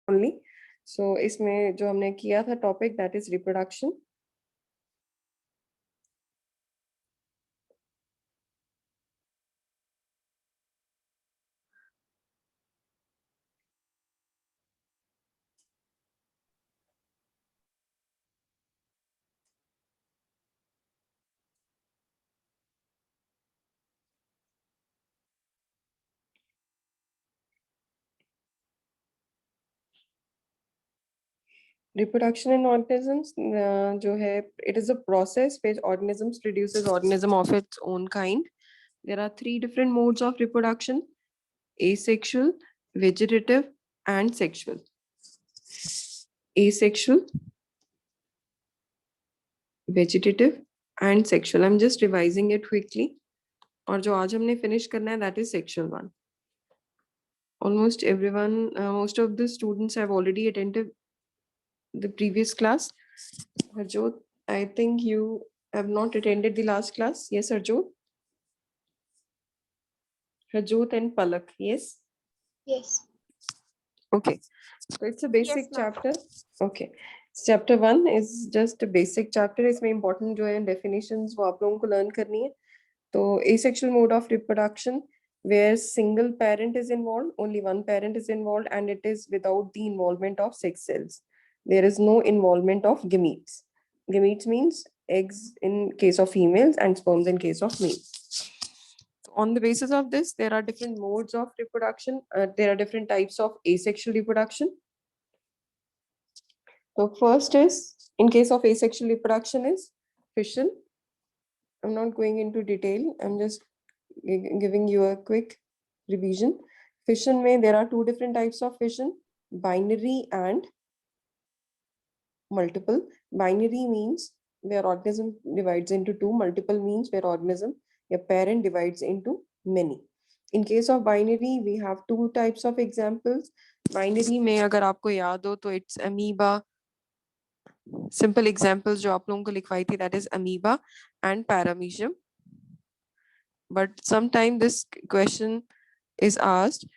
only. So इसमें जो हमने किया था topic, that is reproduction. Reproduction in organisms जो है, it is a process which organisms produces organism of its own kind. There are 3 different modes of reproduction: asexual, vegetative, and sexual. Asexual, vegetative, and sexual. I'm just revising it quickly. और जो आज हमने finish करना है, that is sexual one. Almost everyone, most of the students have already attended the previous class. Harjot, I think you have not attended the last class. Yes, Harjot? Harjot and Palak, yes? Yes. Okay, so it's a basic Yes, ma'am. chapter. Okay, chapter 1 is just a basic chapter. इसमें important जो है definitions वो आप लोगों को learn करनी है. तो asexual mode of reproduction, where single parent is involved, only one parent is involved, and it is without the involvement of sex cells. There is no involvement of gametes. Gametes means eggs in case of females and sperms in case of males. On the basis of this, there are different modes of reproduction. There are different types of asexual reproduction. So first is, in case of asexual reproduction, is fission. I'm not going into detail. I'm just giving you a quick revision. Fission mein there are 2 different types of fission: binary and multiple. Binary means where organism divides into 2. Multiple means where organism, a parent, divides into many. In case of binary, we have 2 types of examples. Binary में अगर आपको याद हो तो it's amoeba. Simple examples जो आप लोगों को लिखवाई थी, that is amoeba and paramecium. But sometimes this question is asked,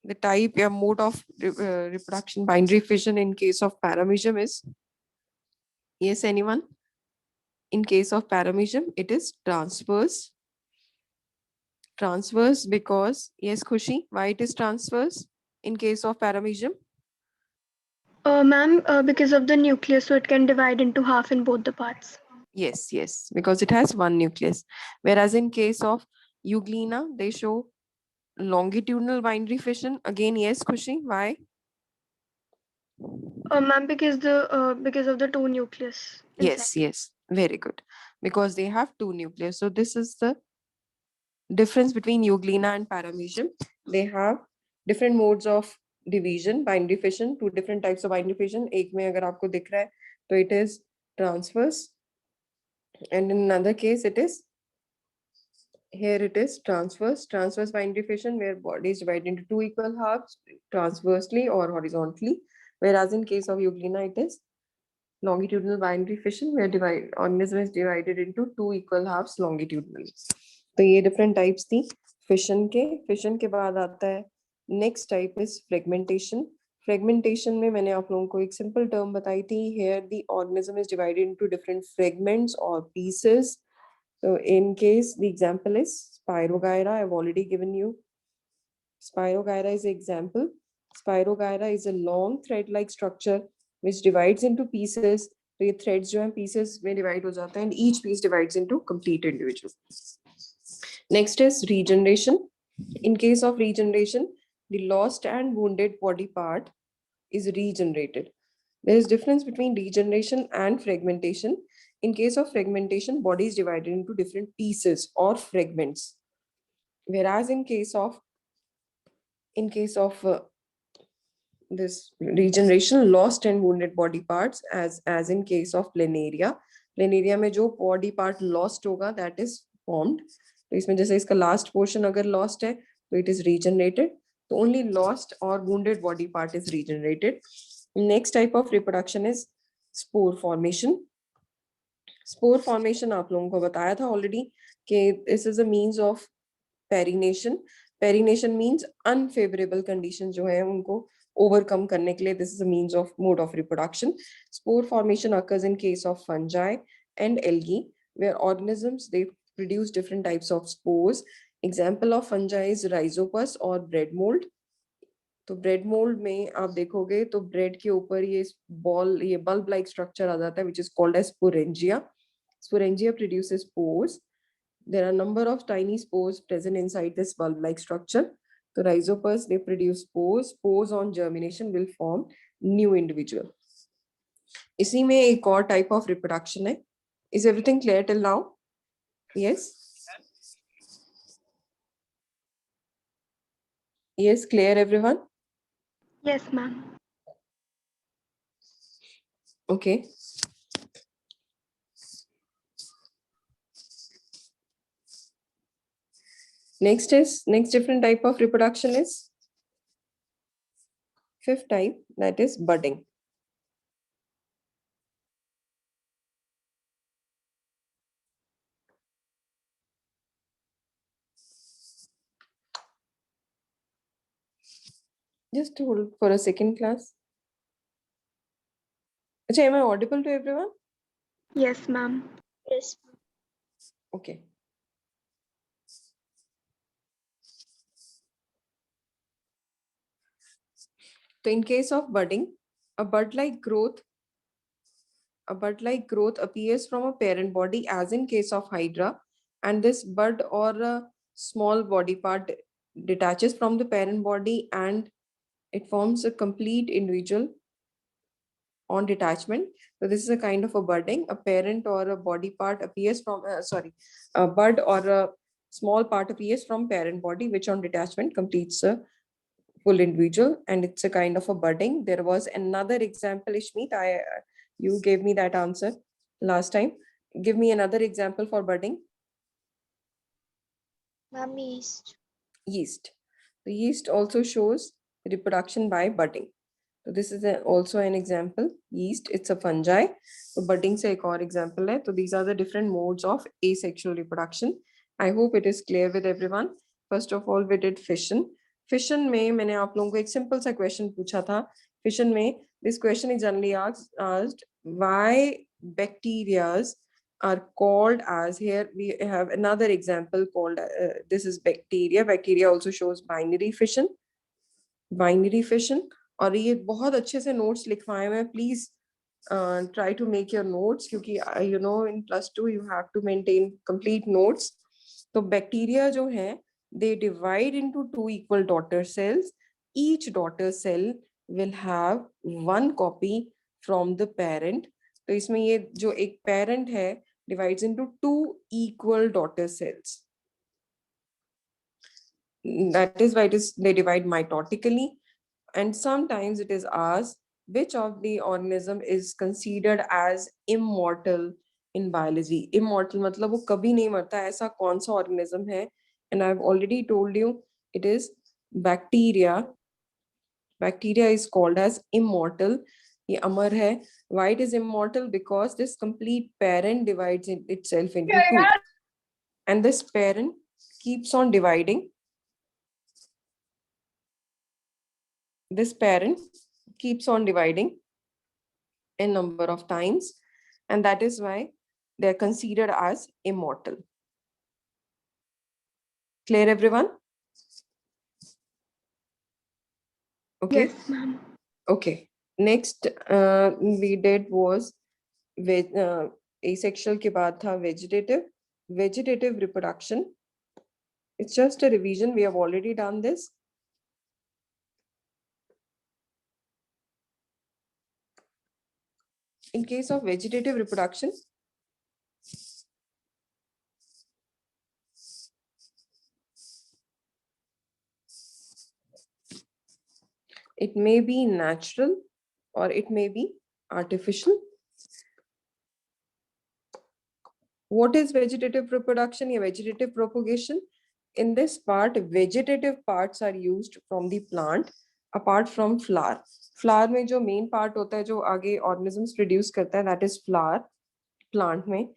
the type or mode of reproduction, binary fission in case of paramecium is, yes, anyone? In case of paramecium, it is transverse. Transverse because, yes, Khushi, why it is transverse in case of paramecium? Ma'am, because of the nucleus, so it can divide into half in both the parts. Yes, yes, because it has one nucleus. Whereas in case of Euglena, they show longitudinal binary fission. Again, yes, Khushi, why? Ma'am, because of the 2 nucleus. Yes, yes, very good. Because they have 2 nucleus. So this is the difference between Euglena and paramecium. They have different modes of division, binary fission, 2 different types of binary fission. एक में अगर आपको दिख रहा है तो it is transverse, and in another case it is, here it is transverse binary fission, where bodies divide into 2 equal halves transversely or horizontally. Whereas in case of Euglena, it is longitudinal binary fission, where organism is divided into 2 equal halves longitudinally. तो ये different types थी fission के. Fission के बाद आता है next type is fragmentation. Fragmentation में मैंने आप लोगों को एक simple term बताई थी. Here the organism is divided into different fragments or pieces. So in case the example is Spirogyra, I've already given you. Spirogyra is an example. Spirogyra is a long thread-like structure which divides into pieces. तो ये threads जो हैं pieces में divide हो जाता है, and each piece divides into complete individual. Next is regeneration. In case of regeneration, the lost and wounded body part is regenerated. There is difference between regeneration and fragmentation. In case of fragmentation, body is divided into different pieces or fragments. Whereas in case of this regeneration, lost and wounded body parts, as in case of planaria. Planaria में जो body part lost होगा, that is formed. तो इसमें जैसे इसका last portion अगर lost है, तो it is regenerated. So only lost or wounded body part is regenerated. Next type of reproduction is spore formation. Spore formation आप लोगों को बताया था already कि this is a means of perination. Perination means unfavorable conditions जो है उनको overcome करने के लिए this is a means of mode of reproduction. Spore formation occurs in case of fungi and algae, where organisms they produce different types of spores. Example of fungi is rhizopus or bread mold. तो bread mould में आप देखोगे तो bread के ऊपर ये bulb like structure आ जाता है which is called as sporangia. Sporangia produces spores. There are number of tiny spores present inside this bulb like structure. So rhizopus they produce spores. Spores on germination will form new individual. इसी में एक और type of reproduction है. Is everything clear till now? Yes. Yes, clear everyone? Yes, ma'am. Okay. Next different type of reproduction is fifth type, that is budding. Just hold for a second, class. Achha, am I audible to everyone? Yes, ma'am. Yes. Okay. So in case of budding, a bud-like growth appears from a parent body, as in case of Hydra, and this bud or a small body part detaches from the parent body and it forms a complete individual on detachment. So this is a kind of a budding. A parent or a body part appears from a bud or a small part appears from parent body, which on detachment completes a full individual, and it's a kind of a budding. There was another example, Ishmeet. You gave me that answer last time. Give me another example for budding. Ma'am, yeast. Yeast. The yeast also shows reproduction by budding. So this is also an example. Yeast, it's a fungi. So budding से एक और example है. So these are the different modes of asexual reproduction. I hope it is clear with everyone. First of all, we did fission. Fission में मैंने आप लोगों को एक simple सा question पूछा था. Fission में this question is generally asked why bacteria are called as, here we have another example called this is bacteria. Bacteria also shows binary fission. और ये बहुत अच्छे से notes लिखवाए हुए हैं. Please try to make your notes क्योंकि you know in +2 you have to maintain complete notes. तो bacteria जो है they divide into 2 equal daughter cells. Each daughter cell will have one copy from the parent. तो इसमें ये जो एक parent है divides into 2 equal daughter cells. That is why they divide mitotically. And sometimes it is asked which of the organism is considered as immortal in biology. Immortal मतलब वो कभी नहीं मरता, ऐसा कौन सा organism है? And I've already told you it is bacteria. Bacteria is called as immortal. ये अमर है. Why it is immortal? Because this complete parent divides itself into 2. And this parent keeps on dividing. This parent keeps on dividing a number of times, and that is why they're considered as immortal. Clear, everyone? Okay. Yes, ma'am. Okay. Next we did was asexual के बाद था vegetative reproduction. It's just a revision. We have already done this. In case of vegetative reproduction, it may be natural or it may be artificial. What is vegetative reproduction? Yeah, vegetative propagation. In this part, vegetative parts are used from the plant apart from flower. Flower में जो main part होता है जो आगे organisms produce करता है, that is flower plant में.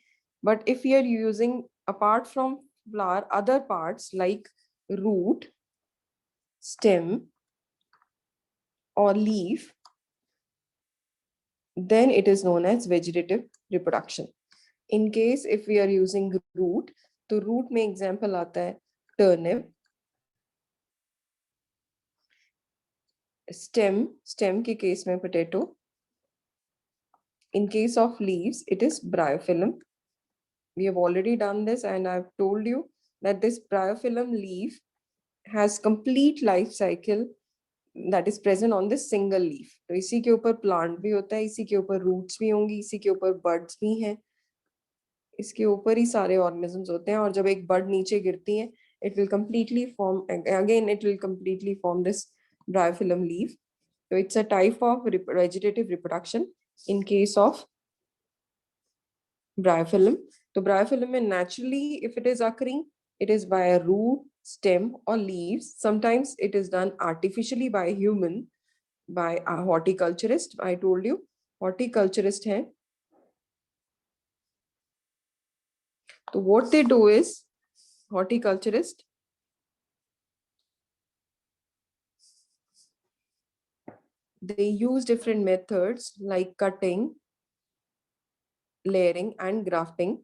But if we are using apart from flower other parts like root, stem, or leaf, then it is known as vegetative reproduction. In case if we are using root, तो root में example आता है turnip, stem के case में potato. In case of leaves, it is bryophyllum. We have already done this and I've told you that this bryophyllum leaf has complete life cycle that is present on this single leaf. तो इसी के ऊपर plant भी होता है, इसी के ऊपर roots भी होंगी, इसी के ऊपर buds भी हैं, इसके ऊपर ही सारे organisms होते हैं. और जब एक bud नीचे गिरती है, it will completely form this bryophyllum leaf. So it's a type of vegetative reproduction in case of bryophyllum. So bryophyllum में naturally, if it is occurring, it is by a root, stem or leaves. Sometimes it is done artificially by human, by a horticulturist. I told you, horticulturist hai. So what they do is, horticulturist, they use different methods like cutting, layering and grafting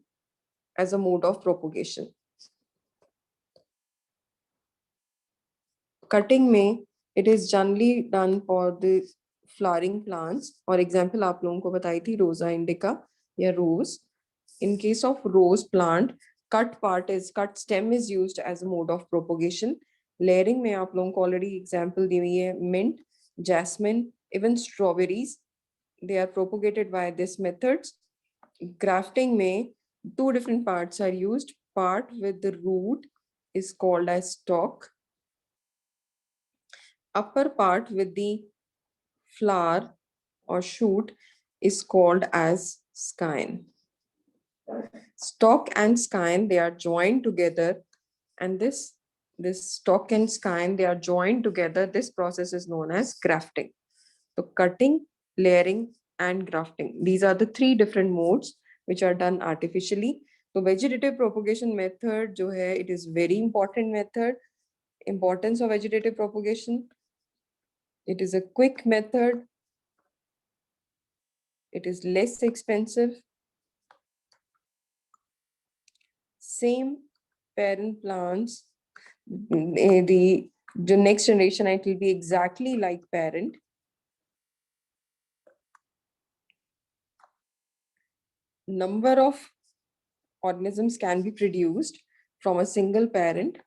as a mode of propagation. Cutting में it is generally done for the flowering plants. और example आप लोगों को बताई थी Rosa indica या रोज. In case of rose plant, cut stem is used as a mode of propagation. Layering में आप लोगों को already example दी हुई है mint, jasmine, even strawberries. They are propagated by this methods. Grafting में two different parts are used. Part with the root is called as stalk. Upper part with the flower or shoot is called as scion. Stalk and scion, they are joined together, and this stalk and scion, they are joined together. This process is known as grafting. So cutting, layering and grafting, these are the three different modes which are done artificially. So vegetative propagation method जो है, it is very important method. Importance of vegetative propagation: it is a quick method, it is less expensive, same parent plants, the next generation, it will be exactly like parent. Number of organisms can be produced from a single parent.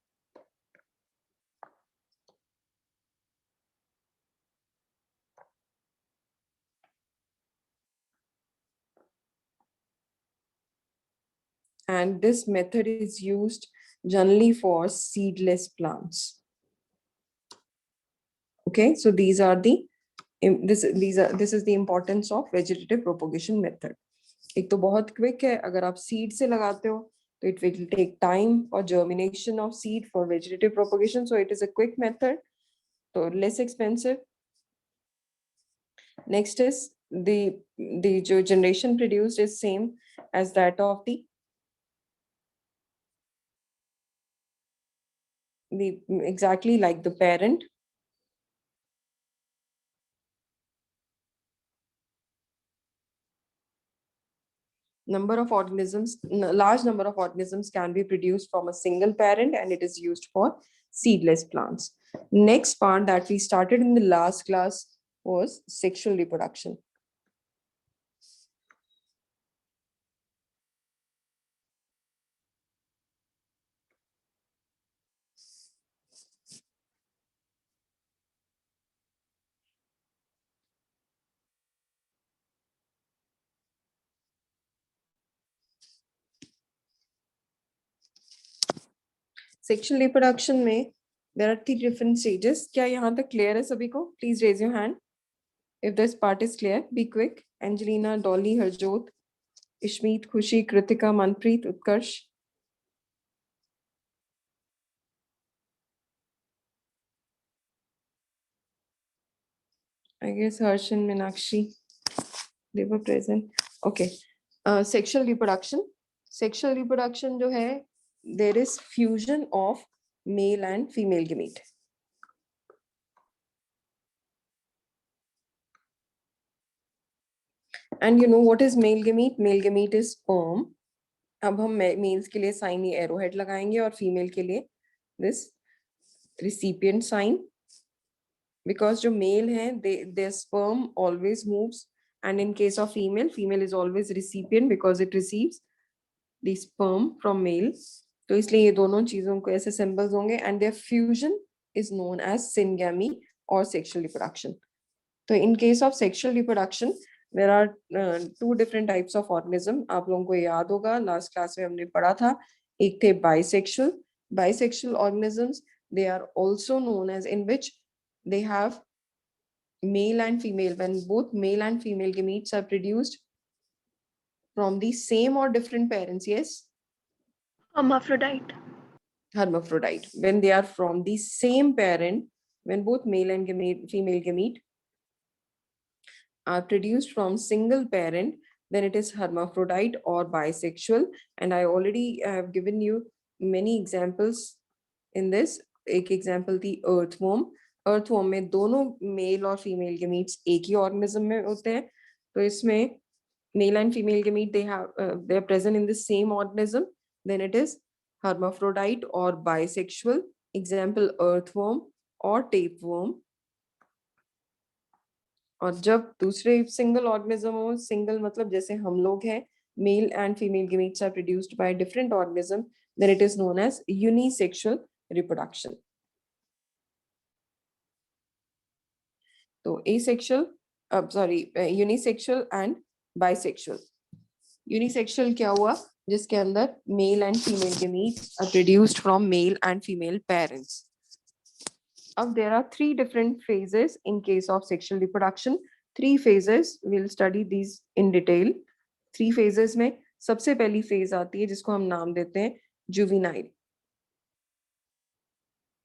And this method is used generally for seedless plants. Okay, so this is the importance of vegetative propagation method. एक तो बहुत quick है, अगर आप seed से लगाते हो तो it will take time for germination of seed for vegetative propagation, so it is a quick method, so less expensive. Next is the generation produced is same as that of the exactly like the parent. Large number of organisms can be produced from a single parent, and it is used for seedless plants. Next part that we started in the last class was sexual reproduction. Sexual reproduction में there are 3 different stages. क्या यहाँ तक clear है सभी को? Please raise your hand if this part is clear. Be quick. Angelina, Dolly, Harjot, Ishmeet, Khushi, Kritika, Manpreet, Utkarsh. I guess Harsh and Meenakshi, they were present. Okay. Sexual reproduction. Sexual reproduction जो है, there is fusion of male and female gamete. And you know what is male gamete? Male gamete is sperm. अब हम mails के लिए sign ये arrow head लगाएंगे और female के लिए दिस रिसिपिएंट साइन, बिकॉज जो मेल है their sperm always moves, and in case of female is always recipient because it receives the sperm from male. तो इसलिए ये दोनों चीजों को ऐसे सिंबल्स होंगे, and their fusion is known as syngamy or sexual reproduction. तो in case of sexual reproduction there are two different types of organism. आप लोगों को याद होगा लास्ट क्लास में हमने पढ़ा था, एक थे bisexual organisms. They are also known as, in which they have male and female, when both male and female gametes are produced from the same or different parents. Yes, Hermaphrodite. hermaphrodite. When they are from the same parent, when both male and female gamete are produced from single parent, then it is hermaphrodite or bisexual. And I already have given you many examples in this. एक example थी earthworm. Earthworm में दोनों male और female gametes एक ही organism में होते हैं. तो इसमें male and female gamete they are present in the same organism. Then it is hermaphrodite or bisexual. Example earthworm or tapeworm. और जब दूसरे सिंगल ऑर्गेनिज्म हो, सिंगल मतलब जैसे हम लोग हैं, male and female gametes are produced by different organism, then it is known as unisexual reproduction. तो asexual, unisexual and bisexual. Unisexual क्या हुआ? जिसके अंदर male and female gametes are produced from male and female parents. There are three different phases in case of sexual reproduction. Three phases, we'll study these in detail. Three phases में सबसे पहली phase आती है जिसको हम नाम देते हैं juvenile.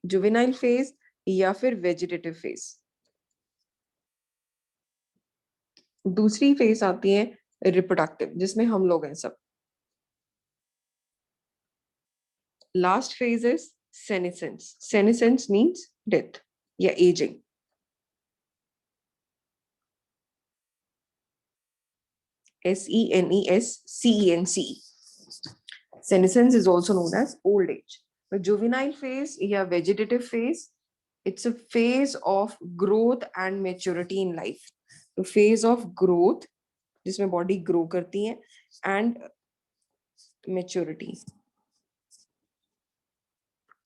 Juvenile phase या फिर vegetative phase. दूसरी phase आती है reproductive, जिसमें हम लोग हैं सब. Last phase is senescence. Senescence means death या aging. SENESCENCE. Senescence is also known as old age. The juvenile phase या vegetative phase, it's a phase of growth and maturity in life. The phase of growth, जिसमें body grow करती है, and maturity.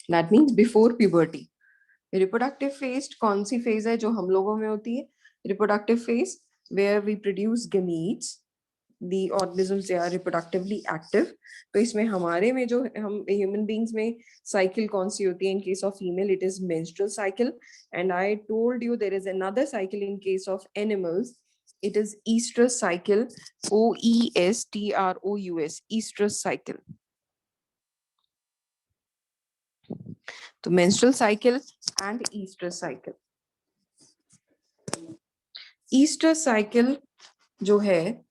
That means before puberty. Reproductive phase कौन सी phase है जो हम लोगों में होती है? Reproductive phase where we produce gametes. The organisms, they are reproductively active. तो इसमें हमारे में जो हम human beings में cycle कौन सी होती है? In case of female, it is menstrual cycle. And I told you there is another cycle in case of animals. It is estrous cycle. OESTROUS. Estrous cycle. तो menstrual cycle and estrous cycle. Estrous cycle जो है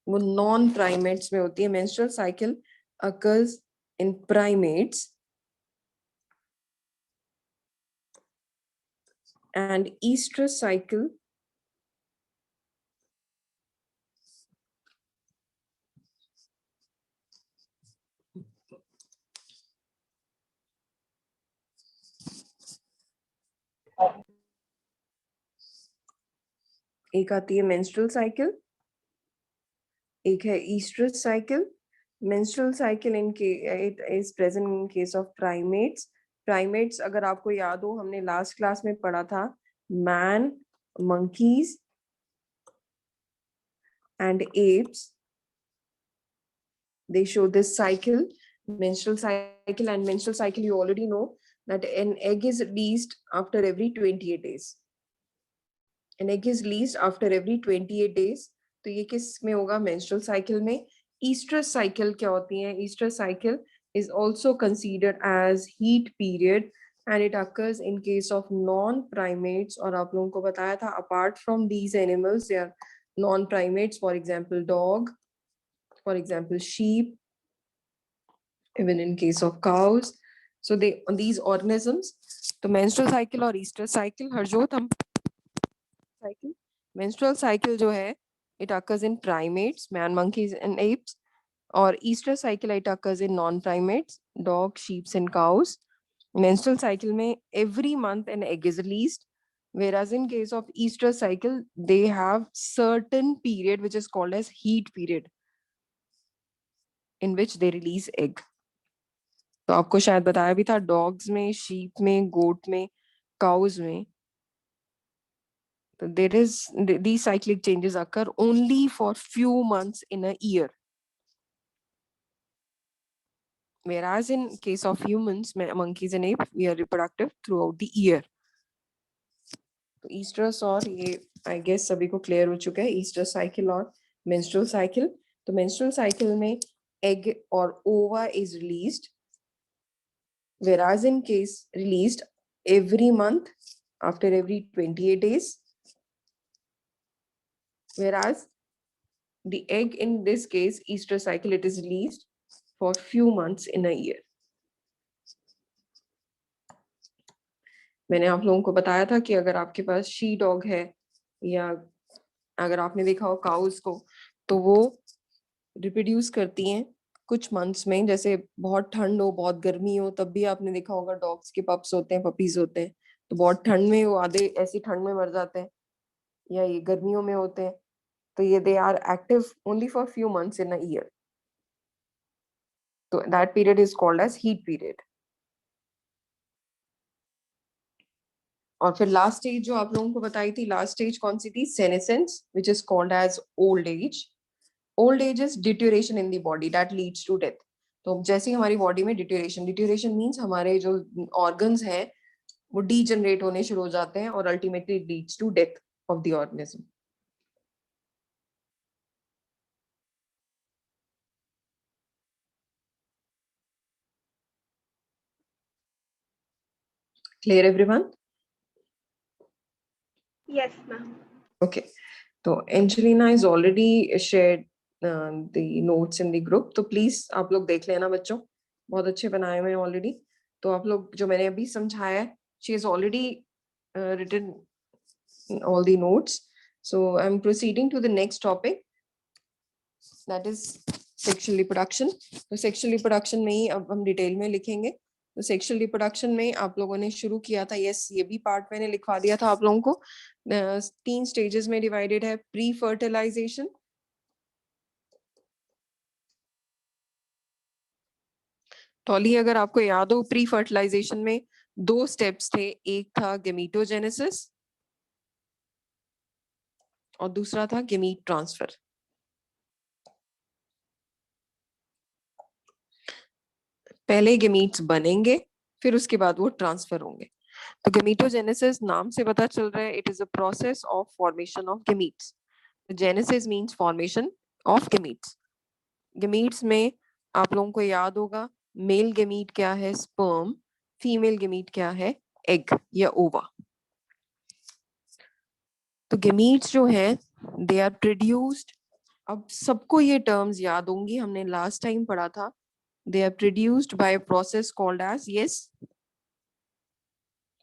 वो non primates में होती है. menstrual cycle occurs in primates and estrous cycle एक आती है menstrual cycle, एक है estrous cycle. Menstrual cycle it is present in case of primates. Primates अगर आपको याद हो, हमने last class में पढ़ा था, man, monkeys and apes, they show this cycle, menstrual cycle. And menstrual cycle, you already know that an egg is released after every 28 days. An egg is released after every 28 days. तो ये किस में होगा? menstrual cycle में. estrous cycle क्या होती है? estrous cycle is also considered as heat period and it occurs in case of non-primates. और आप लोगों को बताया था, apart from these animals, they are non-primates, for example dog, for example sheep, even in case of cows. So these organisms, तो menstrual cycle और estrous cycle, Harjot हम cycle, menstrual cycle जो है it occurs in primates, man, monkeys, and apes. Or estrous cycle, it occurs in non-primates, dogs, sheep, and cows. Menstrual cycle में every month an egg is released, whereas in case of estrous cycle, they have certain period which is called as heat period, in which they release egg. तो आपको शायद बताया भी था, dogs में, sheep में, गोट में, काउज में, there is these cyclic changes occur only for few months in a year, whereas in case of humans, monkeys and apes, we are reproductive throughout the year. तो ईस्ट्रस और ये I guess सभी को clear हो चुका है, oestrus cycle और menstrual cycle. तो मेंस्ट्रुअल साइकिल में एग और ओवा is released, whereas in case released every month after every 28 days, whereas the egg in this case, estrous cycle, it is released for few months in a year. मैंने आप लोगों को बताया था कि अगर आपके पास शी डॉग है या अगर आपने देखा हो काउस को, तो वो रिप्रोड्यूस करती हैं कुछ मंथ्स में. जैसे बहुत ठंड हो, बहुत गर्मी हो, तब भी आपने देखा होगा डॉग्स के पप्स होते हैं, पपीज होते हैं. तो बहुत ठंड में वो आधे ऐसी ठंड में मर जाते हैं, या ये गर्मियों में होते हैं. तो ये they are active only for few months in a year. तो that period is called as heat period. और फिर लास्ट स्टेज जो आप लोगों को बताई थी, लास्ट स्टेज कौन सी थी? Senescence, which is called as old age. Old age is deterioration in the body that leads to death. तो जैसे ही हमारी बॉडी में डिट्यूरेशन मींस हमारे जो ऑर्गन्स हैं वो डीजनरेट होने शुरू हो जाते हैं और ultimately leads to death of the organism. Clear everyone? Yes, ma'am. Okay, तो Angelina is already shared the notes in the group, तो प्लीज आप लोग देख लेना बच्चों, बहुत अच्छे बनाए हुए हैं ऑलरेडी. तो आप लोग जो मैंने अभी समझाया है, she is already written all the notes. So I'm proceeding to the next topic, that is sexual reproduction. तो sexual reproduction में ही अब हम डिटेल में लिखेंगे. तो सेक्सुअल रिप्रोडक्शन में आप लोगों ने शुरू किया था, यस ये भी पार्ट मैंने लिखवा दिया था आप लोगों को. 3 स्टेजेस में डिवाइडेड है. प्री फर्टिलाइजेशन, टॉली अगर आपको याद हो, प्री फर्टिलाइजेशन में 2 स्टेप्स थे. एक था गेमीटोजेनेसिस और दूसरा था गेमीट ट्रांसफर. पहले गेमीट्स बनेंगे, फिर उसके बाद वो ट्रांसफर होंगे. तो गेमीटोजेनेसिस नाम से पता चल रहा है, it is a process of formation of gametes. Genesis means formation of gametes. Gametes में आप लोगों को याद होगा, मेल गेमीट क्या है? स्पर्म. फीमेल गेमीट क्या है? एग या ओवा. तो गेमीट्स जो है दे आर प्रोड्यूस्ड, अब सबको ये टर्म्स याद होंगी, हमने लास्ट टाइम पढ़ा था. They are produced by a process called as, yes,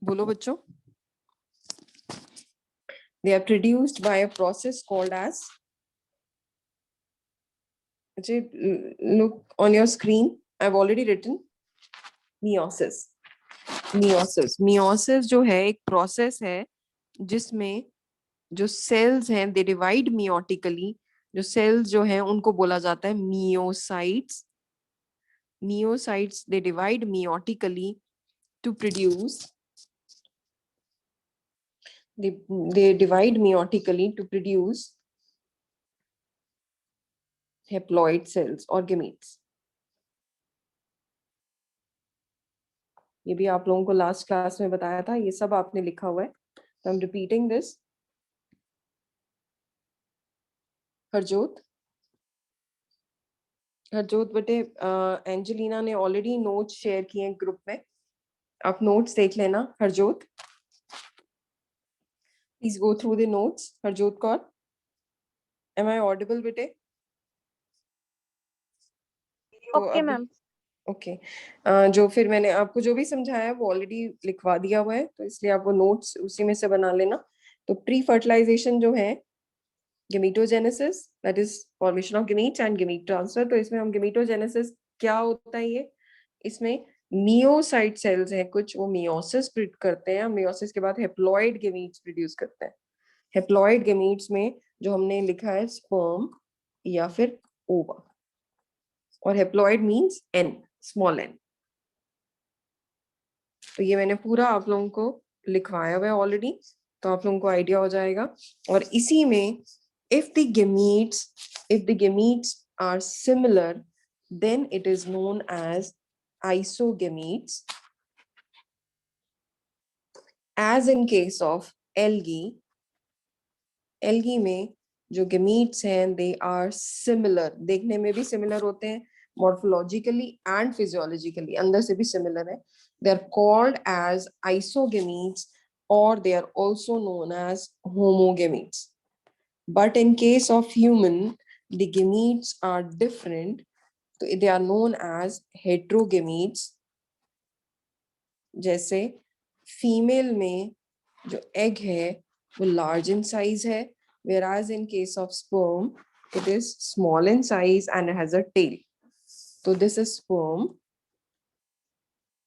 बोलो बच्चों. They are produced by a process called as, look on your screen, I've already written meiosis. Meiosis जो है एक प्रोसेस है जिसमें जो सेल्स हैं दे डिवाइड मियोटिकली. जो सेल्स जो हैं उनको बोला जाता है myocytes. Meiocytes, they divide meiotically to produce, they divide meiotically to produce haploid cells or gametes. ये भी आप लोगों को लास्ट क्लास में बताया था, ये सब आपने लिखा हुआ है, तो I'm repeating this. हरजोत बेटे, एंजेलिना ने ऑलरेडी नोट्स शेयर किए हैं ग्रुप में, आप नोट्स देख लेना. Harjot, please go through the notes. Harjot Kaur, am I audible बेटे? Okay, ma'am. ओके. जो फिर मैंने आपको जो भी समझाया है वो ऑलरेडी लिखवा दिया हुआ है, तो इसलिए आप वो नोट्स उसी में से बना लेना. तो प्री फर्टिलाइजेशन जो है gametogenesis that is formation of gametes and gamete transfer. तो इसमें हम गेमीटोजेनेसिस क्या होता है, ये इसमें मियोसाइट सेल्स हैं कुछ, वो मियोसिस करते हैं, मियोसिस के बाद हेप्लॉइड गेमीट्स प्रोड्यूस करते हैं। हेप्लॉइड गेमीट्स में जो हमने लिखा है स्पर्म या फिर ओवा, और haploid means n, small n. तो ये मैंने पूरा आप लोगों को लिखवाया हुआ है ऑलरेडी, तो आप लोगों को आइडिया हो जाएगा। और इसी में if the gametes are similar, then it is known as isogametes, as in case of algae में जो gametes हैं they are similar, देखने में भी similar होते हैं, morphologically and physiologically अंदर से भी similar है, they are called as isogametes or they are also known as homogametes. But in case of human, the gametes are different. So they are known as heterogametes. जैसे female में जो egg है वो large in size है, whereas in case of sperm it is small in size and has a tail. So this is sperm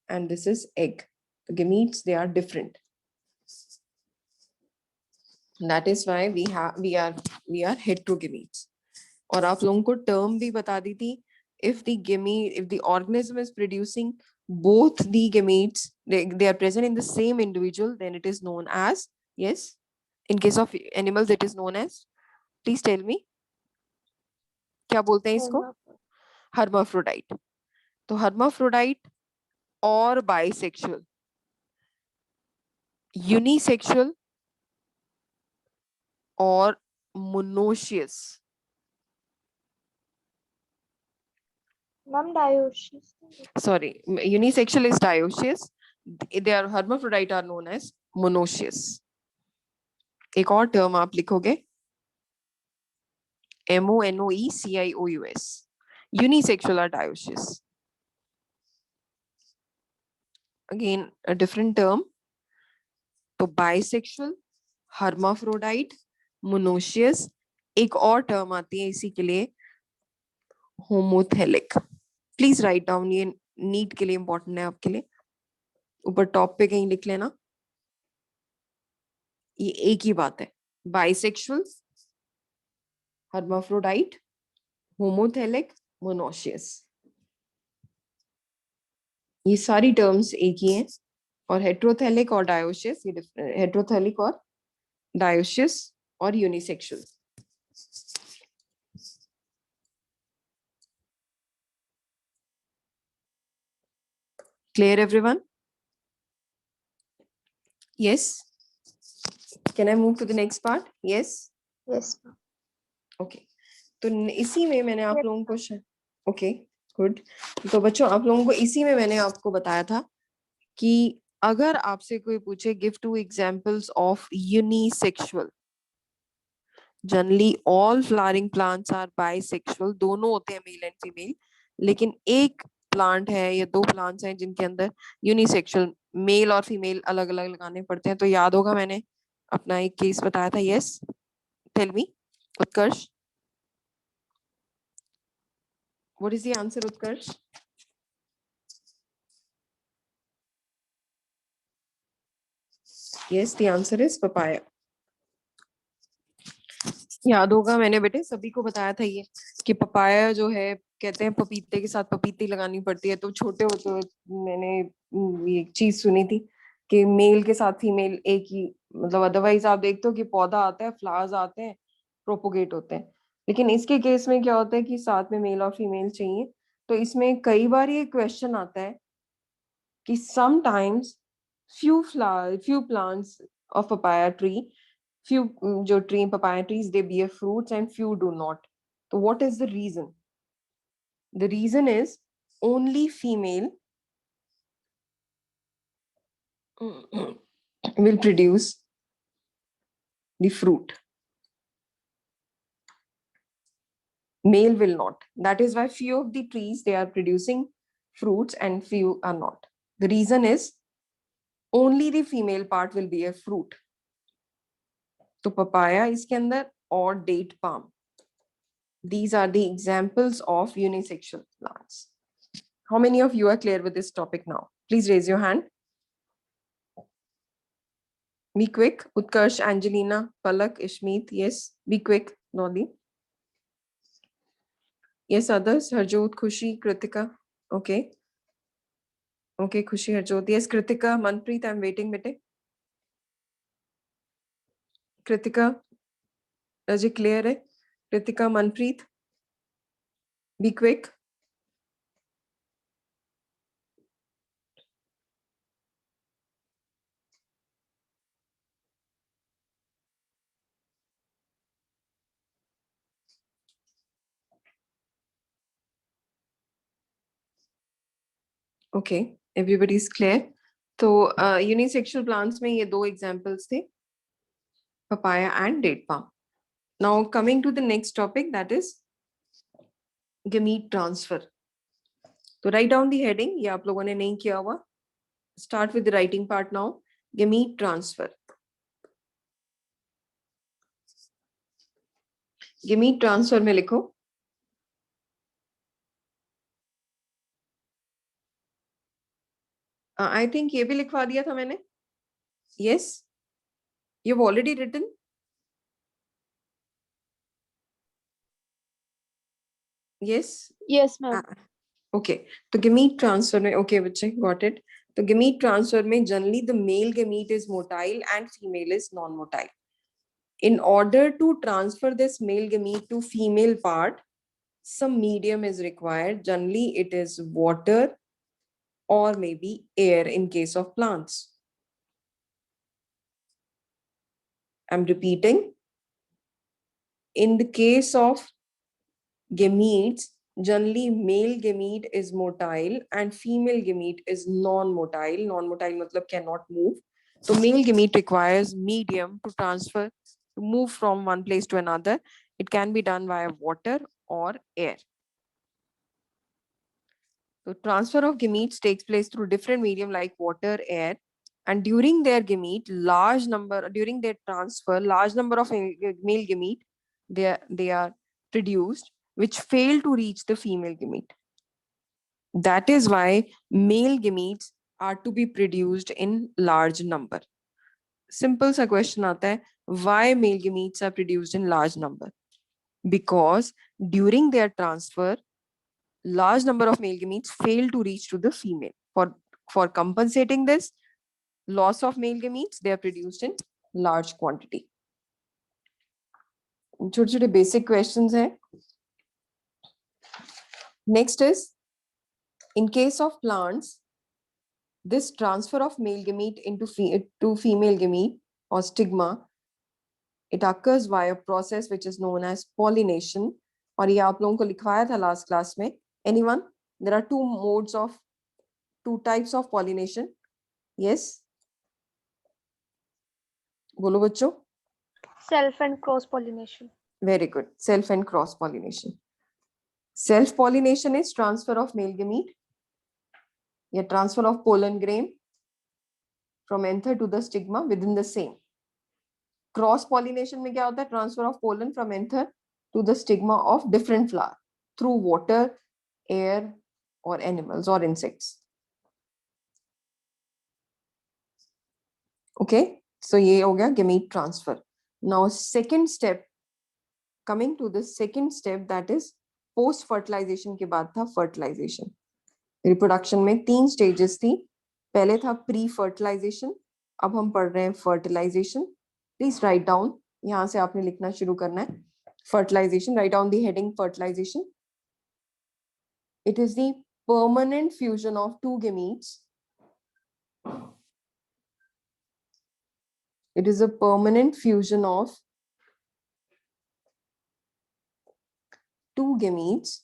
and this is egg. The gametes, they are different. That is why we are heterogametes. और आप लोगों को term भी बता दी थी, if the organism is producing both the gametes, they are present in the same individual, then it is known as, yes, in case of animals it is known as, please tell me, क्या बोलते हैं इसको? hermaphrodite. तो hermaphrodite और bisexual, unisexual और monoecious. Ma'am, dioecious. Sorry, unisexual is dioecious. They are hermaphrodite are known as monoecious. एक और term आप लिखोगे, monoecious. Unisexual are dioecious. Again, a different term. तो bisexual, hermaphrodite, monoecious. एक और टर्म आती है इसी के लिए, होमोथेलिक. प्लीज राइट डाउन, ये नीट के लिए इंपॉर्टेंट है आपके लिए, ऊपर टॉप पे कहीं लिख लेना, ये एक ही बात है. बाइसेक्सुअल, hermaphrodite, होमोथेलिक, मोनोशियस, ये सारी टर्म्स एक ही हैं. और हेट्रोथेलिक और डायोशियस, ये हेट्रोथेलिक और डायोशियस और unisexual. Clear everyone? Yes. Can I move to the next part? Yes. Yes, ma'am. Okay. तो इसी में मैंने आप लोगों को ओके गुड. तो बच्चों आप लोगों को इसी में मैंने आपको बताया था कि अगर आपसे कोई पूछे give 2 examples of unisexual, generally all flowering plants are bisexual, दोनों होते हैं मेल एंड फीमेल, लेकिन एक प्लांट है या 2 प्लांट्स हैं जिनके अंदर यूनिसेक्सुअल मेल और फीमेल अलग अलग लगाने पड़ते हैं. तो याद होगा मैंने अपना एक केस बताया था. Yes, tell me Utkarsh, what is the answer Utkarsh? Yes, the answer is papaya. याद होगा मैंने बेटे सभी को बताया था ये कि पपाया जो है, कहते हैं पपीते के साथ पपीती लगानी पड़ती है. तो छोटे होते हुए मैंने ये चीज सुनी थी कि मेल के साथ फीमेल एक ही, मतलब अदरवाइज आप देखते हो कि पौधा आता है, फ्लावर्स आते हैं, प्रोपोगेट होते हैं, लेकिन इसके केस में क्या होता है कि साथ में मेल और फीमेल चाहिए. तो इसमें कई बार ये क्वेश्चन आता है कि sometimes few plants of papaya tree, few जो tree papaya trees they bear fruits and few do not. So what is the reason? The reason is only female will produce the fruit, male will not. That is why few of the trees they are producing fruits and few are not. The reason is only the female part will bear fruit. तो papaya इसके अंदर or date palm. These are the examples of unisexual plants. How many of you are clear with this topic now? Please raise your hand. Be quick. Utkarsh, Angelina, Palak, Ishmeet. Yes, be quick. Dolly. Yes, others. Harjot, Khushi, Kritika. Okay. Okay, Khushi, Harjot. Yes, Kritika, Manpreet, I'm waiting, bete. Kritika, is it clear? Hai? Kritika, Manpreet. Be quick. Okay, everybody's clear. तो unisexual plants में ये दो examples थे, papaya and date palm. Now coming to the next topic, that is gamete transfer. तो write down the heading, ये आप लोगों ने नहीं किया हुआ. Start with the writing part now. Gamete transfer. Gamete transfer में लिखो. I think ये भी लिखवा दिया था मैंने. Yes, you've already written. Yes. Yes, ma'am. Okay, तो gamete transfer में okay बच्चे got it. तो gamete transfer में generally the male gamete is motile and female is non-motile. In order to transfer this male gamete to female part, some medium is required. Generally it is water or maybe air in case of plants. I'm repeating. In the case of gametes, generally male gamete is motile and female gamete is non-motile. Non-motile matlab cannot move. So male gamete requires medium to transfer, to move from one place to another. It can be done via water or air. So transfer of gametes takes place through different medium like water, air, and during their during their transfer, large number of male gamete, they are produced, which fail to reach the female gamete. That is why male gametes are to be produced in large number. Simple sa question aata hai, why male gametes are produced in large number? Because during their transfer, large number of male gametes fail to reach to the female. For compensating this loss of male gametes, they are produced in large quantity. छोटे छोटे basic questions हैं. Next is, in case of plants, this transfer of male gamete to female gamete or stigma, it occurs via a process which is known as pollination. और ये आप लोगों को लिखवाया था last class में. Anyone? There are two types of pollination. Yes. बोलो बच्चों. Self and cross pollination. Very good. Self and cross pollination. Self pollination is transfer of male gamete, या transfer of pollen grain from anther to the stigma within the same. Cross pollination में क्या होता है? Transfer of pollen from anther to the stigma of different flower through water, air, or animals or insects. Okay, so ये हो गया gamete transfer. Now second step, coming to the second step, that is post fertilization के बाद था fertilization. Reproduction में 3 stages थी. पहले था pre fertilization, अब हम पढ़ रहे हैं fertilization. Please write down, यहाँ से आपने लिखना शुरू करना है. Fertilization, write down the heading fertilization. It is the permanent fusion of two gametes. It is a permanent fusion of two gametes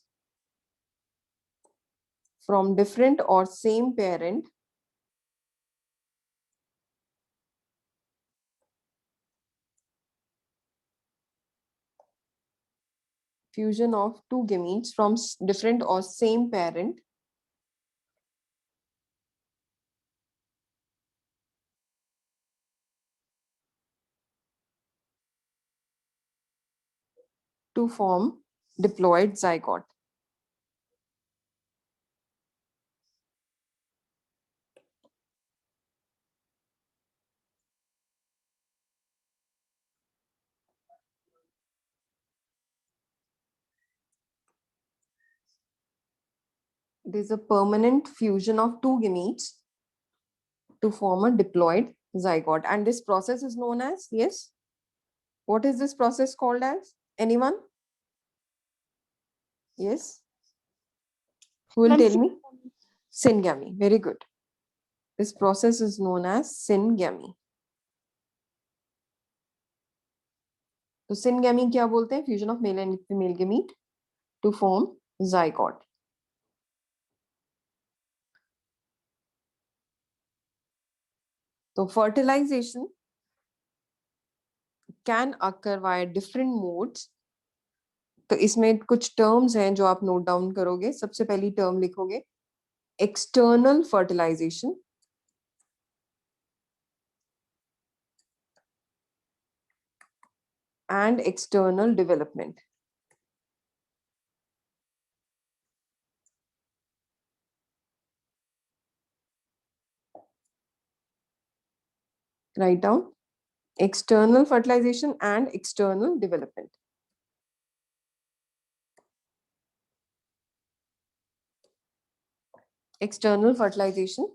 from different or same parent fusion of two gametes from different or same parent to form diploid zygote. There's a permanent fusion of two gametes to form a diploid zygote. And this process is known as, yes? What is this process called as? Anyone? Yes? Who will Ma'am, tell me? Syngamy. Very good. This process is known as syngamy. तो syngamy क्या बोलते हैं? Fusion of male and female gamete to form zygote. So fertilization can occur via different modes. तो इसमें कुछ terms हैं जो आप नोट डाउन करोगे. सबसे पहली टर्म लिखोगे external fertilisation, and external development. Write down external fertilization and external development. External fertilization.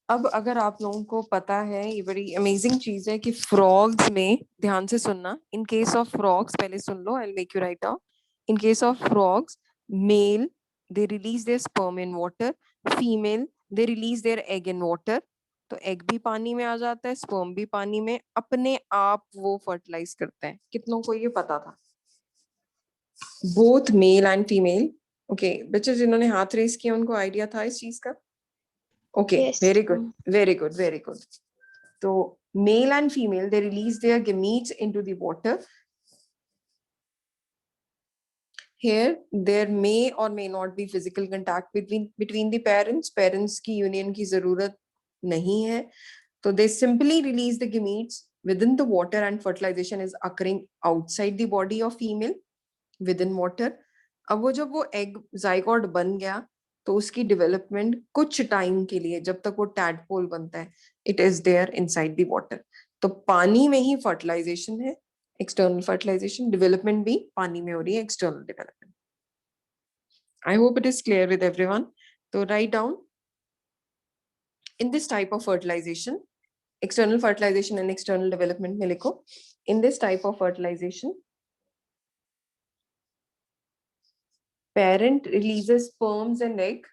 अब अगर आप लोगों को पता है, ये बड़ी अमेजिंग चीज है कि फ्रॉग्स में, ध्यान से सुनना, इन केस ऑफ फ्रॉग्स, पहले सुन लो, I will make you write down. In case of frogs, male they release their sperm in water, female they release their egg in water. तो एग भी पानी में आ जाता है, स्पर्म भी पानी में, अपने आप वो फर्टिलाइज करते हैं. कितनों को ये पता था? Both male and female. Okay, बच्चे जिन्होंने हाथ रेस किया उनको आइडिया था इस चीज का? Okay, Yes. very good, very good, very good. So male and female, they release their gametes into the water. Here, there may or may not be physical contact between the parents. Parents की union की जरूरत नहीं है. So they simply release the gametes within the water, and fertilization is occurring outside the body of female within water. अब वो जब वो egg zygote बन गया, तो उसकी डेवलपमेंट कुछ टाइम के लिए, जब तक वो टैडपोल बनता है, it is there inside the water. तो पानी में ही फर्टिलाइजेशन है, एक्सटर्नल फर्टिलाइजेशन. डेवलपमेंट भी पानी में हो रही है, external development. I hope it is clear with everyone. तो write down in this type of fertilisation, external fertilisation and external development में लिखो, in this type of fertilisation, parent releases sperms and egg.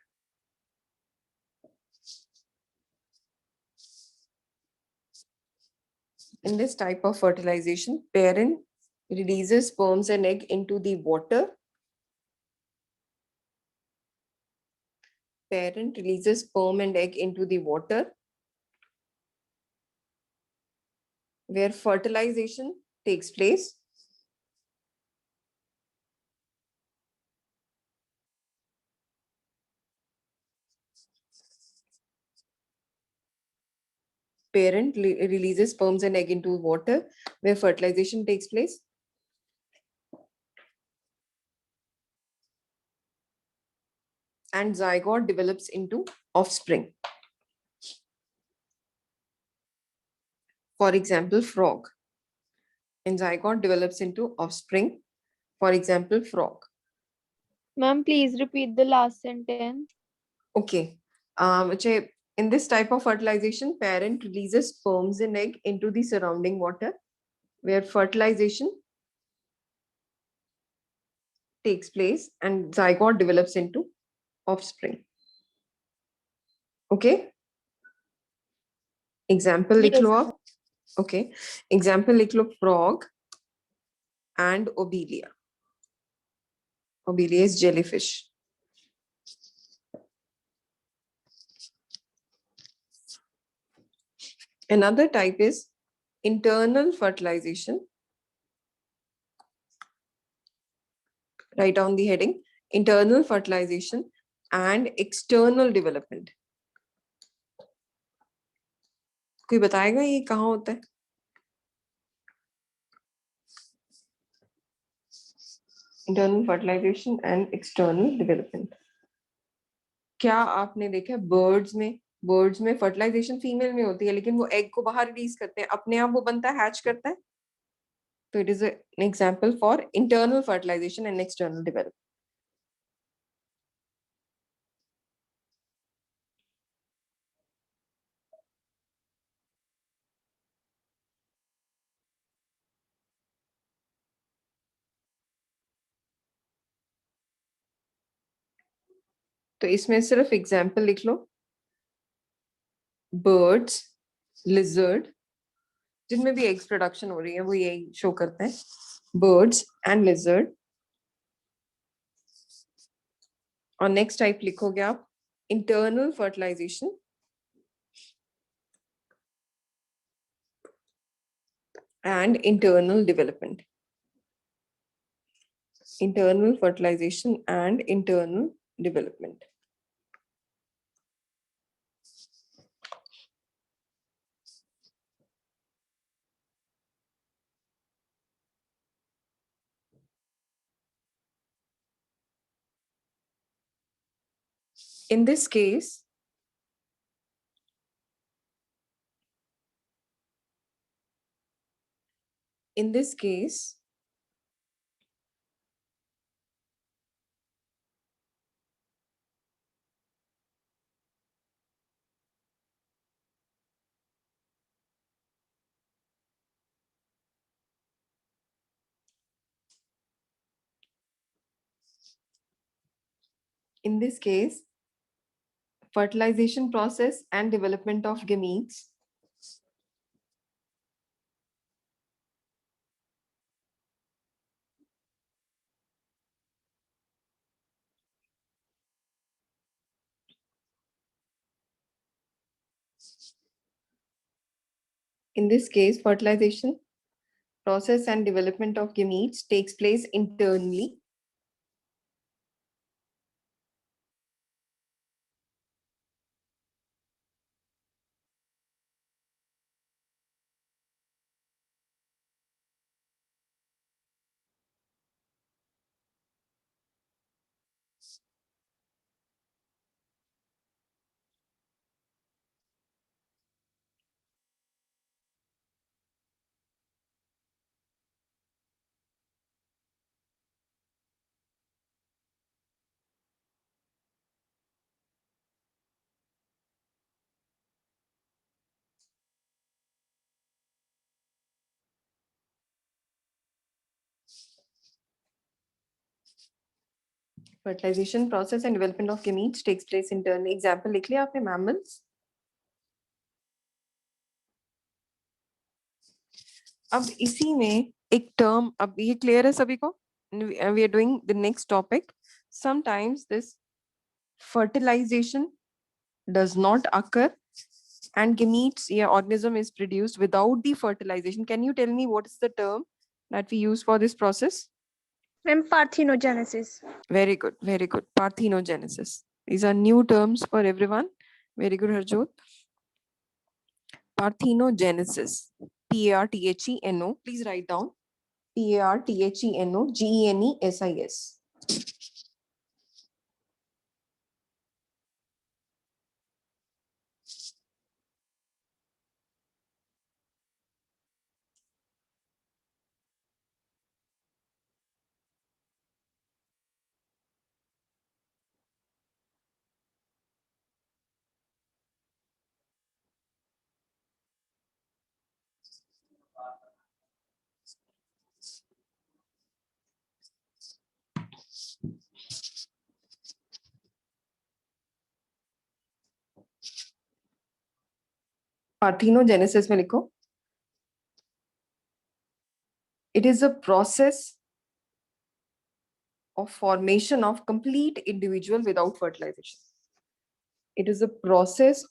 In this type of fertilization, parent releases sperms and egg into the water. Parent releases sperm and egg into the water, where fertilization takes place. Parent releases sperms and egg into water, where fertilization takes place. And zygote develops into offspring. For example, frog. And zygote develops into offspring. For example, frog. Ma'am, please repeat the last sentence. Okay. In this type of fertilization, parent releases sperms and egg into the surrounding water, where fertilization takes place and zygote develops into offspring. Okay. Example लिख लो आप. Okay. Example लिख लो, frog and obelia. Obelia is jellyfish. Another type is internal fertilization. Write down the heading, internal fertilization and external development. कोई बताएगा ये कहाँ होता है? Internal fertilization and external development. क्या आपने देखा बर्ड्स में फर्टिलाइजेशन फीमेल में होती है, लेकिन वो एग को बाहर रिलीज करते हैं, अपने आप वो बनता है, हैच करता है. तो it is an example for internal fertilisation and external development. तो इसमें सिर्फ एग्जांपल लिख लो. बर्ड्स, लिजर्ड, जिनमें भी एग्स प्रोडक्शन हो रही है वो यही शो करते हैं. Birds and lizard. और नेक्स्ट टाइप लिखोगे आप internal fertilisation and internal development. Internal fertilization and internal development. In this case, in this case, in this case, fertilization process and development of gametes in this case, fertilization process and development of gametes takes place internally. Fertilization process and development of gametes takes place internally. Example लिख लिया आपने mammals. अब इसी में एक term, अब ये clear है सभी को? We are doing the next topic. Sometimes this fertilization does not occur and gametes, yeah, organism is produced without the fertilization. Can you tell me what is the term that we use for this process? Ma'am, parthenogenesis. Very good, very good. Parthenogenesis. These are new terms for everyone. Very good, Harjot. Parthenogenesis. P-A-R-T-H-E-N-O. Please write down. P-A-R-T-H-E-N-O-G-E-N-E-S-I-S. Parthenogenesis में लिखो. It is a process of formation of complete individual without fertilization. It is a process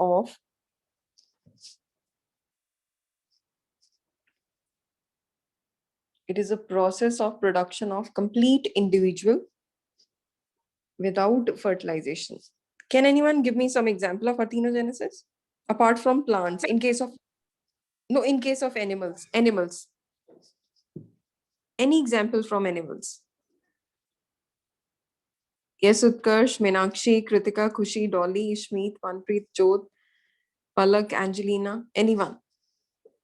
of production of complete individual without fertilization. Can anyone give me some example of parthenogenesis apart from plants? In case of animals. Any example from animals? Yes, Utkarsh, Meenakshi, Kritika, Khushi, Dolly, Ishmeet, Manpreet, Jodh, Palak, Angelina, anyone.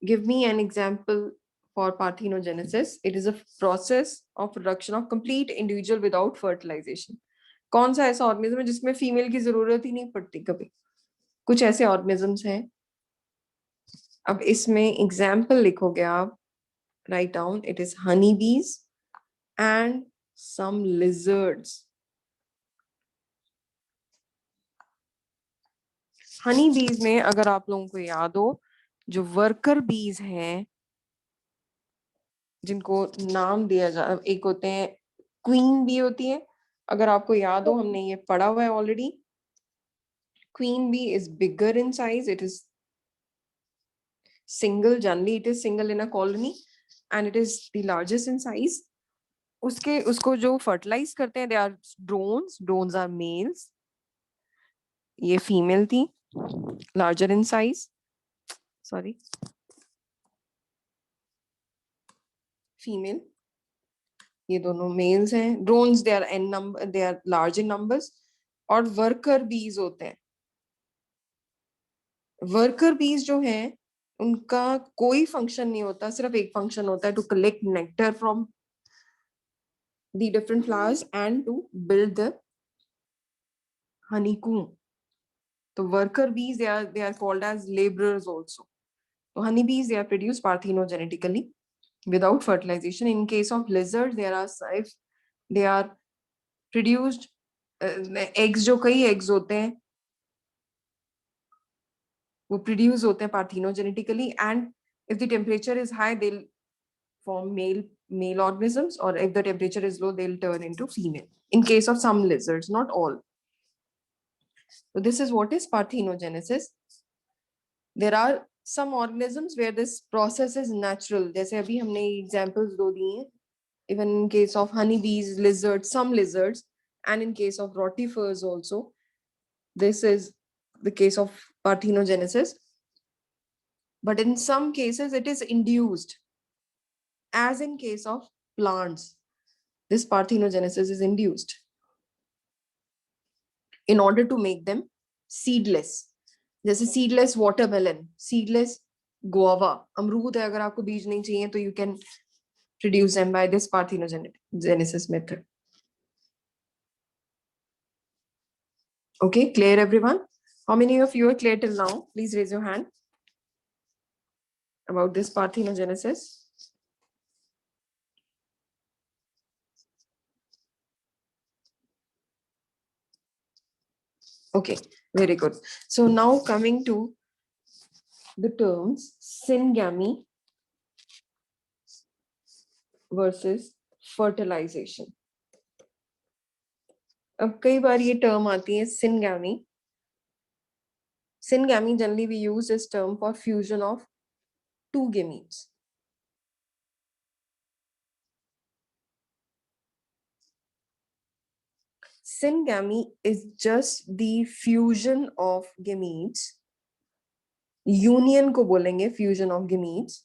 Give me an example for parthenogenesis. It is a process of production of complete individual without fertilization. कौन सा ऐसा organism है जिसमें female की जरूरत ही नहीं पड़ती कभी? कुछ ऐसे ऑर्गेनिजम्स हैं. अब इसमें एग्जाम्पल लिखोगे आप, right down, it is Honey बीज एंड सम लिजर्ड्स. हनी बीज में अगर आप लोगों को याद हो, जो वर्कर बीज हैं जिनको नाम दिया जा, एक होते हैं क्वीन बी होती है, अगर आपको याद हो हमने ये पढ़ा हुआ है already. Queen bee is bigger in size, it is single, generally it is single in a colony and it is the largest in size. उसको जो fertilize करते हैं, they are drones are males. ये female थी, larger in size, sorry, female. ये दोनों males हैं. Drones they are n number, they are large in numbers. और worker bees होते हैं. वर्कर बीज जो हैं उनका कोई फंक्शन नहीं होता, सिर्फ एक फंक्शन होता है, to collect nectar from the different flowers and to build the honeycomb. So worker bees, they are called as laborers also. So honey bees, they are produced parthenogenetically without fertilization. In case of lizards, they are produced eggs, जो कई eggs होते हैं वो produce होते हैं parthenogenetically, and if the temperature is high, they'll form male organisms, or if the temperature is low, they'll turn into female. In case of some lizards, not all. So this is what is parthenogenesis. There are some organisms where this process is natural. जैसे अभी हमने examples दो दिए हैं. Even in case of honeybees, lizards, some lizards, and in case of rotifers also, this is the case of parthenogenesis. But in some cases, it is induced, as in case of plants. This parthenogenesis is induced in order to make them seedless. जैसे seedless watermelon, seedless guava, अमरूद है, अगर आपको बीज नहीं चाहिए तो you can produce them by this parthenogenesis method. Okay, clear everyone? How many of you are clear till now? Please raise your hand about this parthenogenesis. Okay, very good. So now coming to the terms syngamy versus fertilization. अब कई बार ये term आती है syngamy. Syngamy generally we use this term for fusion of two gametes. Syngamy is just the fusion of gametes. Union को बोलेंगे fusion of gametes.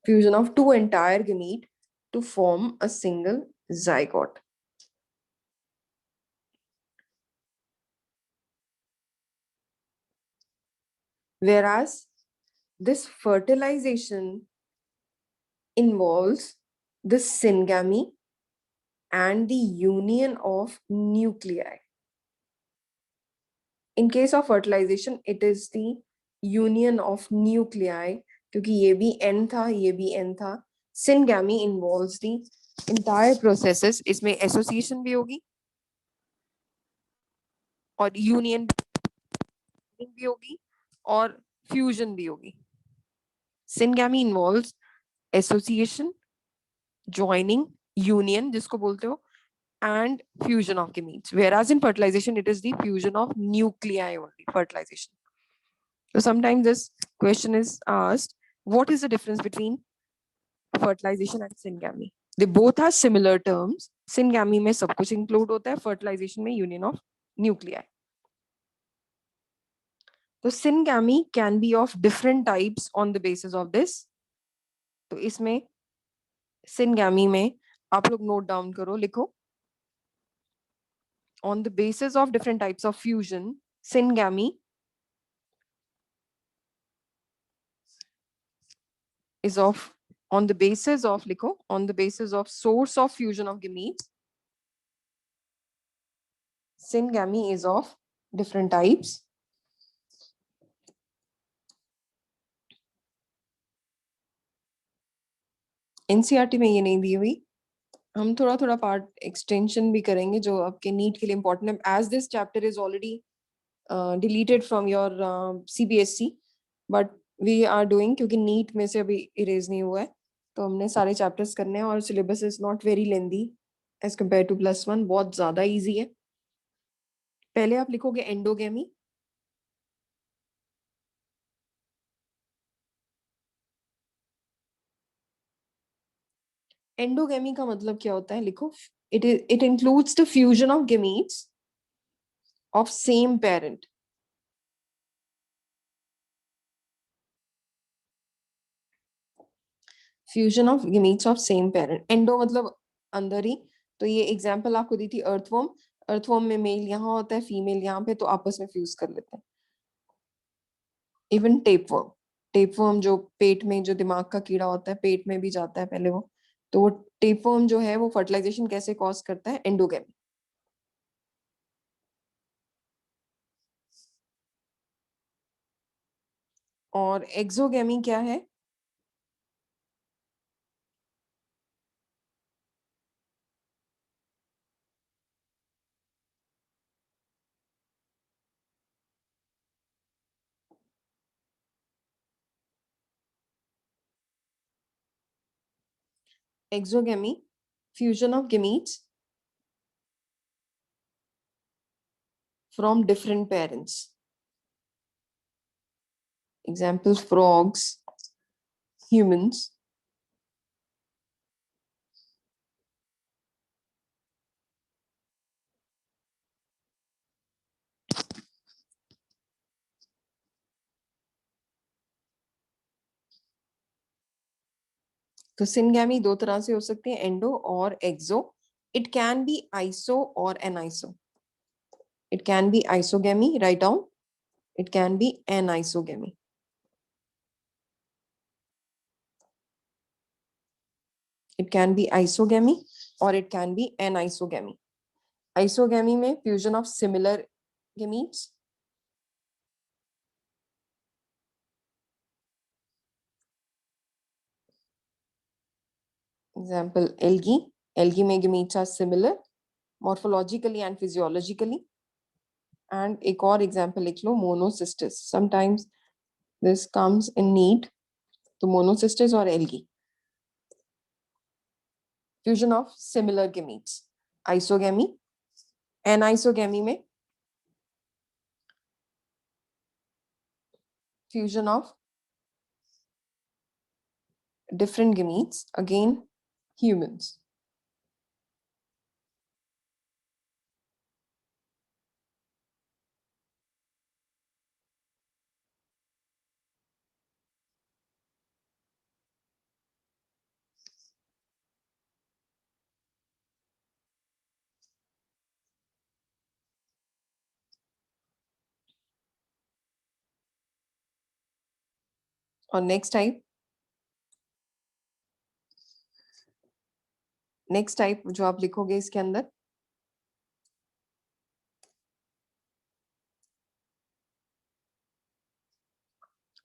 Fusion of two entire gamete to form a single zygote. Whereas this fertilization involves the syngamy and the union of nuclei. In case of fertilization, it is the union of nuclei, क्योंकि ये भी N था, ये भी N था. Syngamy involves the entire processes. इसमें association भी होगी और union भी होगी और fusion भी होगी. Syngamy involves association, joining, union जिसको बोलते हो, and fusion of gametes. Whereas in fertilization, it is the fusion of nuclei only, fertilization. So sometimes this question is asked, what is the difference between fertilization and syngamy? They both are similar terms. Syngamy में सब कुछ include होता है, fertilization में union of nuclei. So syngamy can be of different types on the basis of this. तो इसमें syngamy में आप लोग note down करो, लिखो. on the basis of different types of fusion, syngamy is of on the basis of लिखो on the basis of source of fusion of gametes. Syngamy is of different types. NCERT में ये नहीं दी हुई, हम थोड़ा थोड़ा पार्ट एक्सटेंशन भी करेंगे जो आपके नीट के लिए इंपॉर्टेंट है, as this chapter is already deleted from your CBSE, but we are doing क्योंकि नीट में से अभी इरेज नहीं हुआ है, तो हमने सारे चैप्टर्स करने हैं और syllabus is not very lengthy as compare to +1, बहुत ज्यादा इजी है. पहले आप लिखोगे एंडोगेमी. एंडोगेमी का मतलब क्या होता है, लिखो it includes the fusion of gametes of same parent. Fusion of gametes of same parent. Endo मतलब अंदर ही, तो ये एग्जांपल आपको दी थी अर्थवर्म. अर्थवर्म में मेल यहाँ होता है, फीमेल यहाँ पे, तो आपस में फ्यूज कर लेते हैं. इवन टेपवर्म, टेपवर्म जो पेट में, जो दिमाग का कीड़ा होता है, पेट में भी जाता है पहले वो, तो वो टेपवर्म जो है वो फर्टिलाइजेशन कैसे कॉज करता है, एंडोगेमी. और एक्सोगेमी क्या है, exogamy, fusion of gametes from different parents. Examples: frogs, humans. तो सिनगैमी दो तरह से हो सकते हैं, एंडो और exo. It can be iso और aniso. It can be isogamy, write down. It can be anisogamy. It can be isogamy और it can be anisogamy. Isogamy में fusion of similar gametes. Example: algae. Algae में gametes are similar morphologically and physiologically. And एक और example लिख लो, monocystis. Sometimes this comes in NEET, तो monocystis और algae. Fusion of similar gametes, isogamy. Anisogamy में fusion of different gametes, again humans. और next type जो आप लिखोगे इसके अंदर,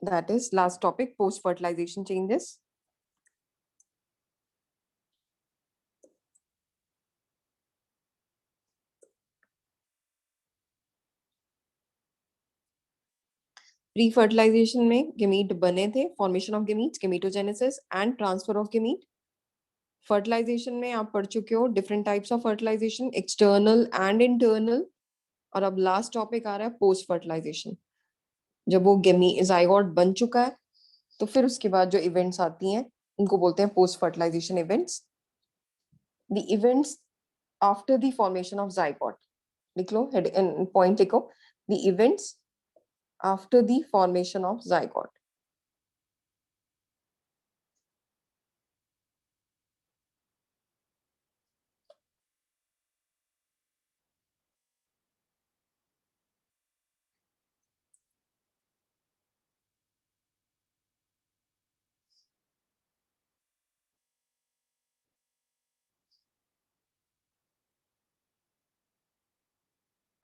that is last topic, post fertilization changes. Pre fertilization में गेमीट बने थे, formation of gametes, gametogenesis and transfer of gamete. Fertilization में आप पढ़ चुके हो different types of fertilisation, external and internal. और अब लास्ट टॉपिक आ रहा है पोस्ट फर्टिलाइजेशन. जब वो जाइगोट बन चुका है, तो फिर उसके बाद जो इवेंट्स आती हैं उनको बोलते हैं post fertilisation events. The events after the formation of zygote, लिख लो हेड पॉइंट लिखो, the events after the formation of zygote.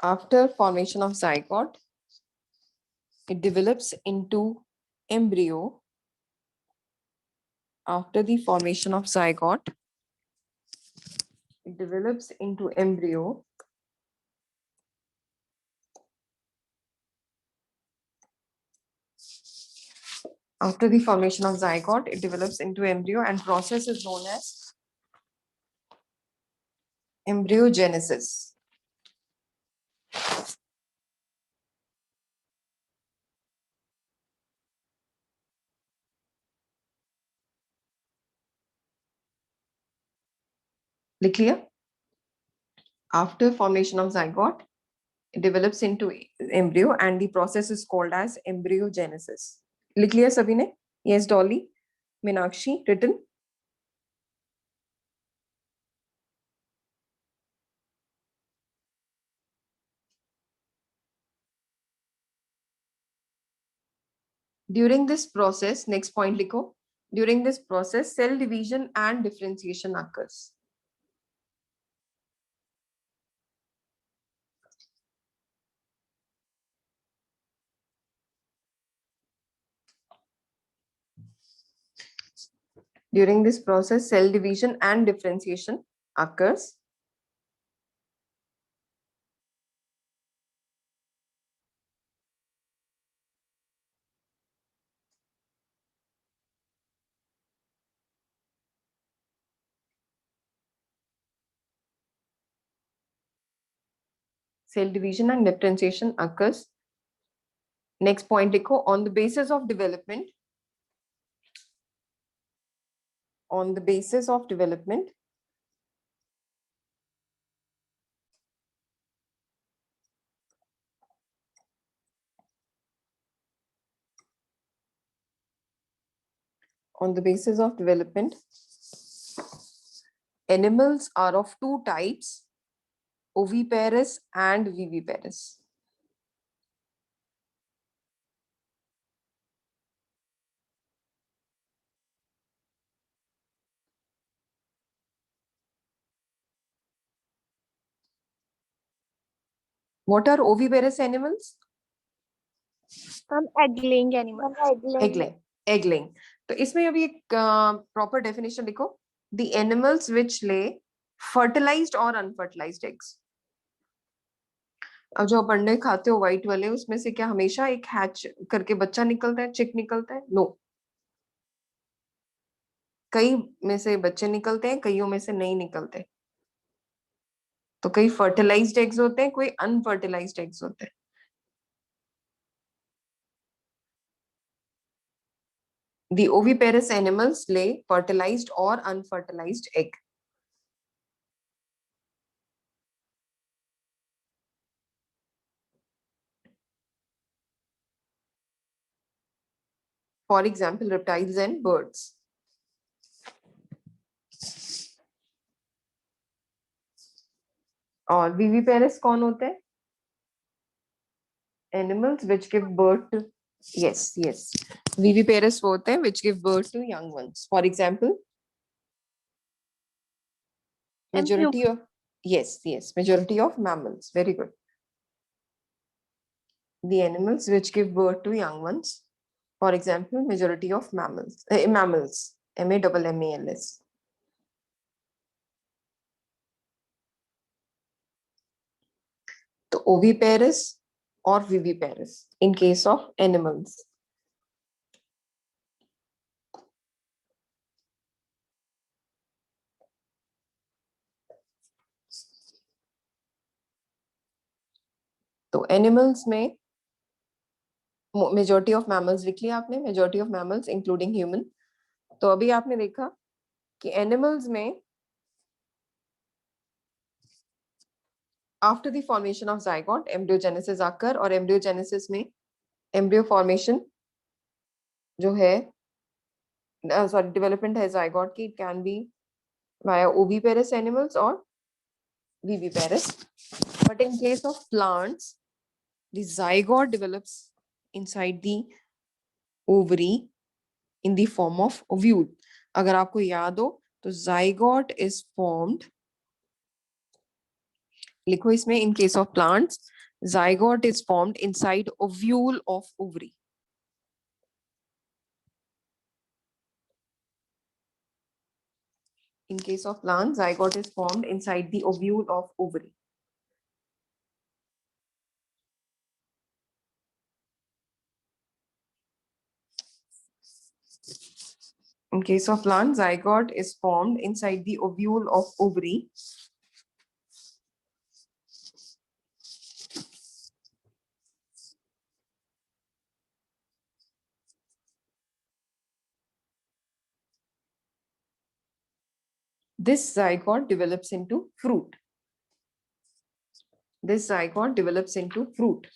After formation of zygote, it develops into embryo. After the formation of zygote, it develops into embryo. After the formation of zygote, it develops into embryo, and process is known as embryogenesis. Clear? After formation of zygote, it develops into embryo, and the process is called as embryogenesis. Clear, Sabine? Yes, Dolly? Meenakshi, written? During this process, next point likho. During this process, cell division and differentiation occurs. During this process, cell division and differentiation occurs. Cell division and differentiation occurs. Next point likho. On the basis of development, on the basis of development, on the basis of development, animals are of two types, oviparous and viviparous. What are oviparous animals? Some egg-laying animals. Egg-laying. Egg-laying. तो इसमें अभी एक proper definition लिखो. The animals which lay fertilized or unfertilized eggs. अब जो आप अंडे खाते हो व्हाइट वाले, उसमें से क्या हमेशा एक हैच करके बच्चा निकलता है, चिक निकलता है? नो. कई में से बच्चे निकलते हैं, कईयों में से नहीं निकलते. तो कई फर्टिलाइज्ड एग्स होते हैं, कोई अनफर्टिलाइज्ड एग्स होते हैं. The oviparous animals lay fertilized or unfertilized egg. For example, reptiles and birds. और viviparous कौन होते हैं? Animals which give birth to, yes, viviparous वो होते हैं which give birth to young ones. For example, majority of, yes, majority of mammals. Very good. The animals which give birth to young ones. For example, majority of mammals, MAMMALS. तो oviparous or viviparous in case of animals. तो animals में majority of mammals लिख लिया आपने, majority of mammals including human. तो अभी आपने देखा कि एनिमल्स में after the formation of zygote embryogenesis आकर, और एम्ब्रियोजेनेसिस में एम्ब्रियो फॉर्मेशन जो है, सॉरी डेवलपमेंट है जाइगोट की, it can B via oviparous animals और viviparous. But in case of plants, the zygote develops inside the ovary in the form of ovule. अगर आपको याद हो तो zygote is formed लिखो इसमें, in case of plants, zygote is formed inside ovule of ovary. In case of plants, zygote is formed inside the ovule of ovary. In case of plant, zygote is formed inside the ovule of ovary. This zygote develops into fruit. This zygote develops into fruit.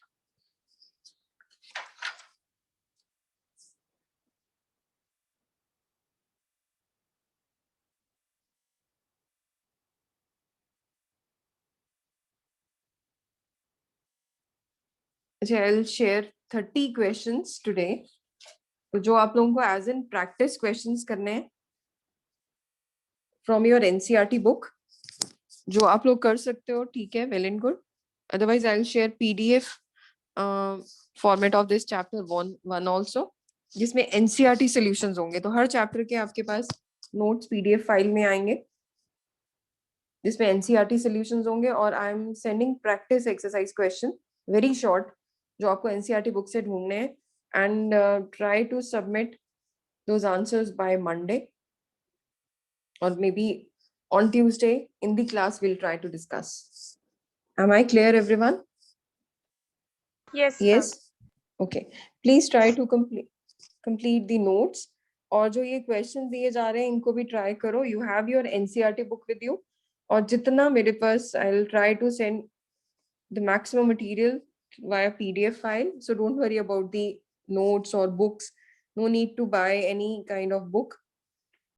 I'll share 30 questions today. तो जो आप लोगों को as in practice questions करने हैं from your NCERT book, जो आप लोग कर सकते हो, ठीक है, well and good. Otherwise I will share PDF format of this chapter 1 also, जिसमें एनसीईआरटी सॉल्यूशंस होंगे. तो हर चैप्टर के आपके पास नोट्स पीडीएफ फाइल में आएंगे जिसमें एनसीईआरटी सॉल्यूशंस होंगे, और I am sending practice exercise question very short जो आपको एनसीईआरटी बुक से ढूंढने हैं, and try to submit those answers by Monday, or maybe on Tuesday in the class we'll try to discuss. Am I clear, everyone? Yes. Yes. Okay. Please try to complete the notes. और जो ये questions दिए जा रहे हैं इनको भी try करो. You have your NCERT book with you. और जितना मेरे पास, I'll try to send the maximum material via PDF file. So don't worry about the notes or books. No need to buy any kind of book.